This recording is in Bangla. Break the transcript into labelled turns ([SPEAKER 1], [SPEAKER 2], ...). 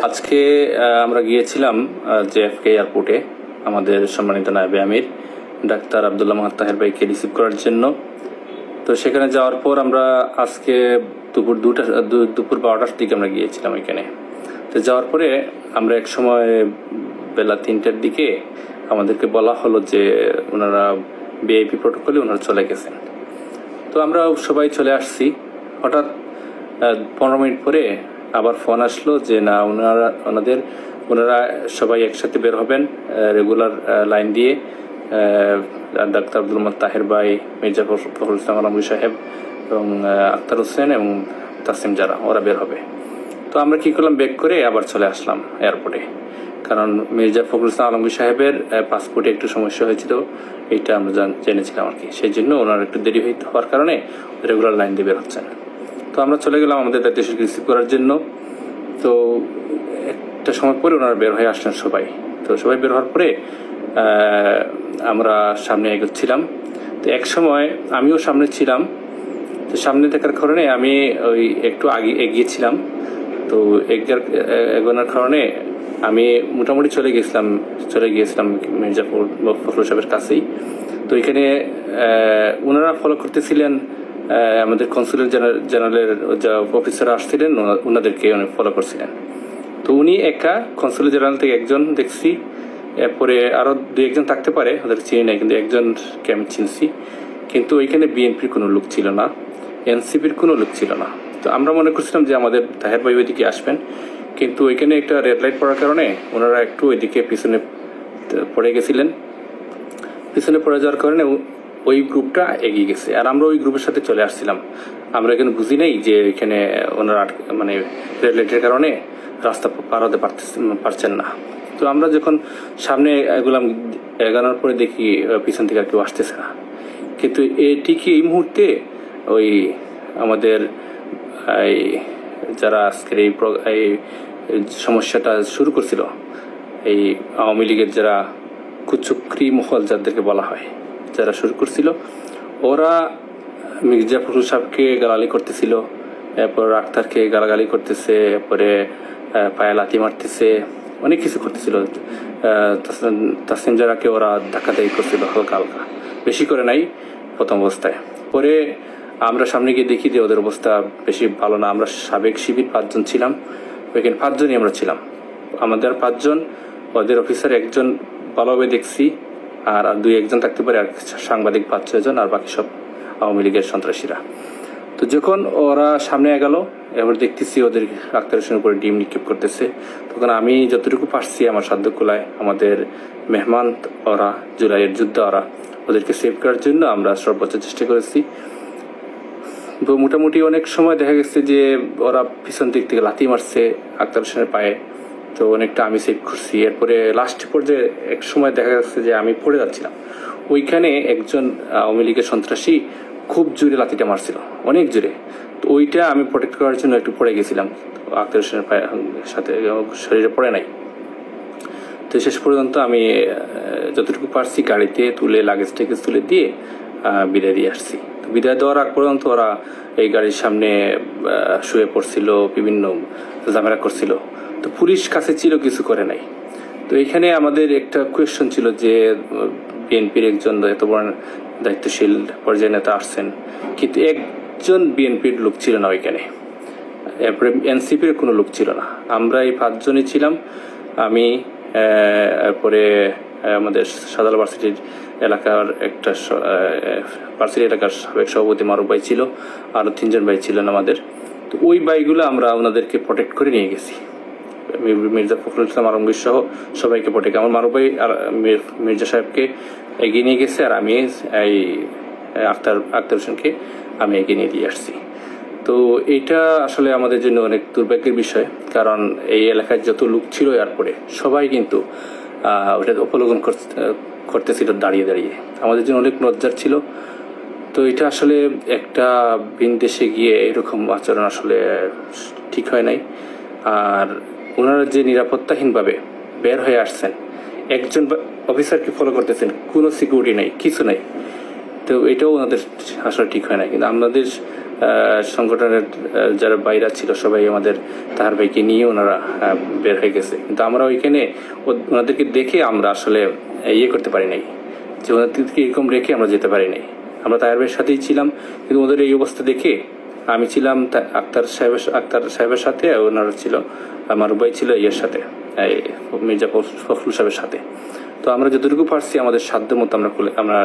[SPEAKER 1] আজকে আমরা গিয়েছিলাম জেএফকে এয়ারপোর্টে আমাদের সম্মানিত নায়েবে আমির ডাক্তার আব্দুল্লাহ মাহাত তাহের ভাইকে রিসিভ করার জন্য। তো সেখানে যাওয়ার পর আমরা আজকে দুপুর 12টার দিকে আমরা গিয়েছিলাম এখানে। তো যাওয়ার পরে আমরা এক সময় বেলা 3টার দিকে আমাদেরকে বলা হলো যে ওনারা ভিআইপি প্রোটোকলে ওনারা চলে গেছেন। তো আমরা সবাই চলে আসছি। হঠাৎ 15 মিনিট পরে আবার ফোন আসলো যে না ওনারা সবাই একসাথে বের হবেন রেগুলার লাইন দিয়ে। ডাক্তার আব্দুল মাহাত তাহের ভাই, মির্জা ফখরুল ইসলাম আলমগীর সাহেব এবং আখতার হোসেন এবং তাসিম জারা ওরা বের হবে। তো আমরা কি করলাম, ব্যাক করে আবার চলে আসলাম এয়ারপোর্টে, কারণ মির্জা ফখরুল ইসলাম আলমগীর সাহেবের পাসপোর্টে একটু সমস্যা হয়েছিল, এইটা আমরা জেনেছিলাম আর কি। সেই জন্য ওনার একটু দেরি হওয়ার কারণে রেগুলার লাইন দিয়ে বের হচ্ছেন। তো আমরা চলে গেলাম আমাদের দায়িত্বশীলকে রিসিভ করার জন্য। তো একটা সময় পরে ওনারা বের হয়ে আসলেন সবাই। তো সবাই বের হওয়ার পরে আমরা সামনে এগোচ্ছিলাম। তো এক সময় আমিও সামনে ছিলাম। তো সামনে থাকার কারণে আমি ওই একটু আগে এগিয়েছিলাম। তো এগোনোর কারণে আমি মোটামুটি চলে গিয়েছিলাম মির্জা ফখরুল সাহেবের কাছেই। তো এখানে ওনারা ফলো করতেছিলেন আমাদের কনসুলেট জেনারেলের যা অফিসার আসছিলেন ওনাদেরকে উনি ফলো করছিলেন। তো উনি একা কনসুলেট জেনারেল থেকে একজন দেখছি, এরপরে আরও 2-1জন থাকতে পারে, ওদের চিনি নাই, কিন্তু একজনকে আমি চিনছি। কিন্তু ওইখানে বিএনপির কোনো লোক ছিল না, এনসিপির কোনো লোক ছিল না। তো আমরা মনে করছিলাম যে আমাদের তাহের ভাই ওইদিকে আসবেন, কিন্তু ওইখানে একটা রেড লাইট পড়ার কারণে ওনারা একটু ওইদিকে পিছনে পড়ে গেছিলেন। পিছনে পড়ে যাওয়ার কারণে ওই গ্রুপটা এগিয়ে গেছে, আর আমরা ওই গ্রুপের সাথে চলে আসছিলাম। আমরা এখানে বুঝি নাই যে এখানে ওনারা মানে রেড লাইটের কারণে রাস্তা পার হতে পারছেন না। তো আমরা যখন সামনে এগোনোর পরে দেখি পিছন থেকে আর কেউ আসতেছে না। কিন্তু ঠিকই এই মুহূর্তে ওই আমাদের যারা আজকের এই সমস্যাটা শুরু করছিল, এই আওয়ামী লীগের যারা কুচক্রী মহল যাদেরকে বলা হয়, যারা শুরু করছিল, ওরা মির্জা ফখরুল সাহেবকে গালাগালি করতেছিল, এরপর আখতারকে গালাগালি করতেছে, এরপরে পায়ে লাথি মারতেছে, অনেক কিছু করতেছিল। তাসিম জারাকে ওরা ধাক্কাধাক্কি করছিল হালকা হালকা, বেশি করে নাই প্রথম অবস্থায়। পরে আমরা সামনে গিয়ে দেখি যে ওদের অবস্থা বেশি ভালো না। আমরা সাবেক শিবির 5 জন ছিলাম, ওইখানে 5 জনই আমরা ছিলাম। আমাদের 5 জন, ওদের অফিসার 1 জন ভালোভাবে দেখছি, আর 2-1জন থাকতে পারে, আর সাংবাদিক 5-6 জন, আর বাকি সব আওয়ামী লীগের সন্ত্রাসীরা। তো যখন ওরা সামনে এগালো, এবার দেখতেছি ওদের আখতার হোসেনের উপরে ডিম নিক্ষেপ করতেছে। তখন আমি যতটুকু পারছি আমার সাধ্য কুলায়, আমাদের মেহমান ওরা, জুলাইয়ের যুদ্ধ ওরা, ওদেরকে সেভ করার জন্য আমরা সর্বোচ্চ চেষ্টা করেছি। তো মোটামুটি অনেক সময় দেখা গেছে যে ওরা পিছন দিক থেকে লাথি মারছে আখতার হোসেনের পায়ে, তো অনেকটা আমি সেভ করছি। এরপরে লাস্ট পর্যায়ে এক সময় দেখা যাচ্ছে যে আমি পড়ে যাচ্ছিলাম, ওইখানে একজন আওয়ামী লীগের সন্ত্রাসী খুব জোরে লাথিটা মারছিল, অনেক জোরে। তো ওইটা আমি প্রোটেক্ট করার জন্য একটু পড়ে গেছিলাম, আখতার হোসেনের পায়ের সাথে শরীরে পড়ে নাই। তো শেষ পর্যন্ত আমি যতটুকু পারছি গাড়িতে তুলে লাগেজ টেগেজ তুলে দিয়ে বিদায় দিয়ে আসছি। তো বিদায় দেওয়ার আগ পর্যন্ত ওরা এই গাড়ির সামনে শুয়ে পড়ছিল, বিভিন্ন ঝামেলা করছিল। তো পুলিশ কাছে ছিল, কিছু করে নাই। তো এখানে আমাদের একটা কোয়েশ্চন ছিল যে বিএনপির একজন এত বড় দায়িত্বশীল পর্যায়ে নেতা আসছেন, কিন্তু একজন বিএনপির লোক ছিল না ওইখানে, এরপরে এনসিপির কোনো লোক ছিল না। আমরা এই 5 জনই ছিলাম। আমি, এরপরে আমাদের সাদাল ভার্সিটির এলাকার একটা ভার্সিটি এলাকার সাবেক সভাপতি মারুফ ভাই ছিল, আরও 3 জন ভাই ছিলেন আমাদের। তো ওই ভাইগুলো আমরা ওনাদেরকে প্রোটেক্ট করে নিয়ে গেছি, মির্জা ফখরুল ইসলাম আলমগীর সহ সবাইকে প্রোটেক্ট। আমার মারুফ ভাই আর মির্জা সাহেবকে এগিয়ে নিয়ে গেছে, আর আমি এই আখতার হোসেনকে আমি এগিয়ে নিয়ে দিয়ে আসছি। তো এটা আসলে আমাদের জন্য অনেক দুর্ভাগ্যের বিষয়, কারণ এই এলাকায় যত লোক ছিল এরপরে সবাই কিন্তু ওটা উপলব্ধ করতেছিল দাঁড়িয়ে দাঁড়িয়ে, আমাদের জন্য অনেক লজ্জার ছিল। তো এটা আসলে একটা ভিন দেশে গিয়ে এরকম আচরণ আসলে ঠিক হয় নাই। আর ওনারা যে নিরাপত্তাহীনভাবে বের হয়ে আসছেন, একজন অফিসারকে ফলো করতেছেন, কোনো সিকিউরিটি নেই, কিছু নেই। তো এটাও ওনাদের আসলে ঠিক হয় না। কিন্তু আমাদের সংগঠনের যারা বাইরা ছিল সবাই আমাদের তাহার ভাইকে নিয়ে ওনারা বের হয়ে গেছে, কিন্তু আমরা ওইখানে ওনাদেরকে দেখে আমরা আসলে ইয়ে করতে পারি নাই, যে ওনাদেরকে এরকম রেখে আমরা যেতে পারি নাই। আমরা তাহার ভাইয়ের সাথেই ছিলাম, কিন্তু ওদের এই অবস্থা দেখে আমি ছিলাম আক্তার সাহেবের সাথে, ওনারা ছিল আমার ভাই ছিল ইয়ের সাথে, মির্জা ফখরুল সাহেবের সাথে। তো আমরা যতটুকু পারছি আমাদের সাধ্য মতো আমরা